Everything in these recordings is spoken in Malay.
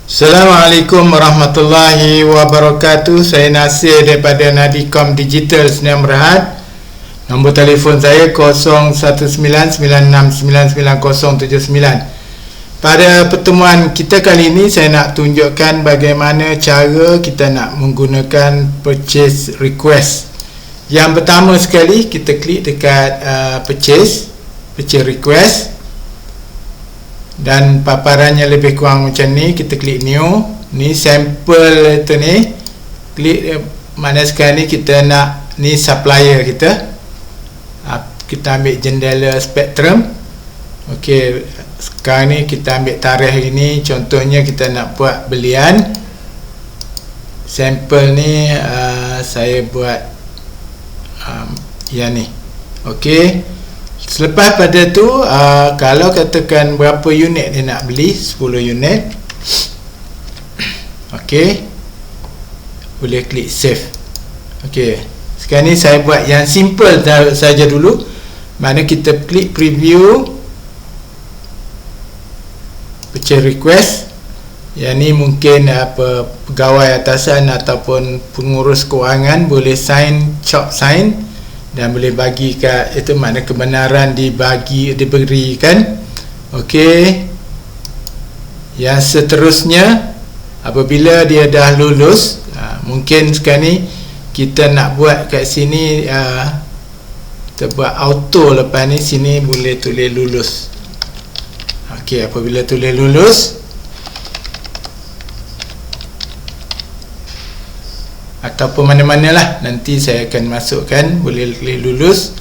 Assalamualaikum warahmatullahi wabarakatuh. Saya Nasir daripada Nadicom Digital Sdn Bhd. Nombor telefon saya 0199699079. Pada pertemuan kita kali ini, saya nak tunjukkan bagaimana cara kita nak menggunakan purchase request. Yang pertama sekali, kita klik dekat purchase request, dan paparannya lebih kurang macam ni. Kita klik new. Ni sampel tu ni. Klik mana sekarang ni kita nak, ni supplier kita. Kita ambil jendela Spectrum. Okey, sekarang ni kita ambil tarikh ini. Contohnya kita nak buat belian. Sampel ni saya buat yang ni. Okey. Selepas pada tu, kalau katakan berapa unit dia nak beli, 10 unit. Okey, boleh klik save. Okey, sekarang ni saya buat yang simple saja dulu. Mana kita klik preview purchase request. Yang ni mungkin pegawai atasan ataupun pengurus kewangan boleh sign, chop sign, dan boleh bagi kat itu, makna kebenaran diberikan. Okey, yang seterusnya apabila dia dah lulus, mungkin sekarang ni kita nak buat kat sini, kita buat auto. Lepas ni sini boleh tulis lulus. Okey, apabila tulis lulus, ataupun mana-mana lah, nanti saya akan masukkan, boleh klik lulus.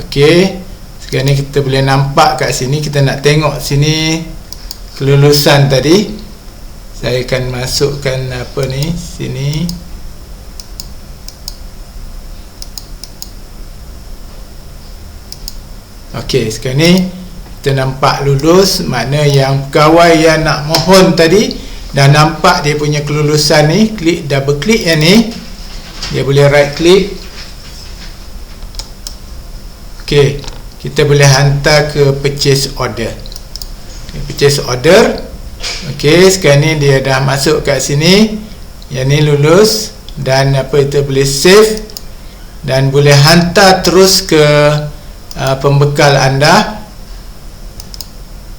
Okey, sekarang ni kita boleh nampak kat sini, kita nak tengok sini kelulusan tadi. Saya akan masukkan apa ni sini. Okey, sekarang ni kita nampak lulus, makna yang pegawai yang nak mohon tadi dah nampak dia punya kelulusan ni. Klik, double klik yang ni, dia boleh right click. Okey, kita boleh hantar ke purchase order. Okay, purchase order. Okey, sekarang ni dia dah masuk kat sini. Yang ni lulus, dan apa itu boleh save, dan boleh hantar terus ke pembekal anda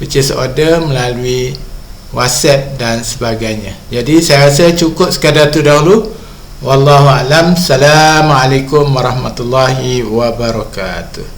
purchase order melalui WhatsApp dan sebagainya. Jadi saya rasa cukup sekadar tu dahulu. Wallahu a'lam. Assalamualaikum warahmatullahi wabarakatuh.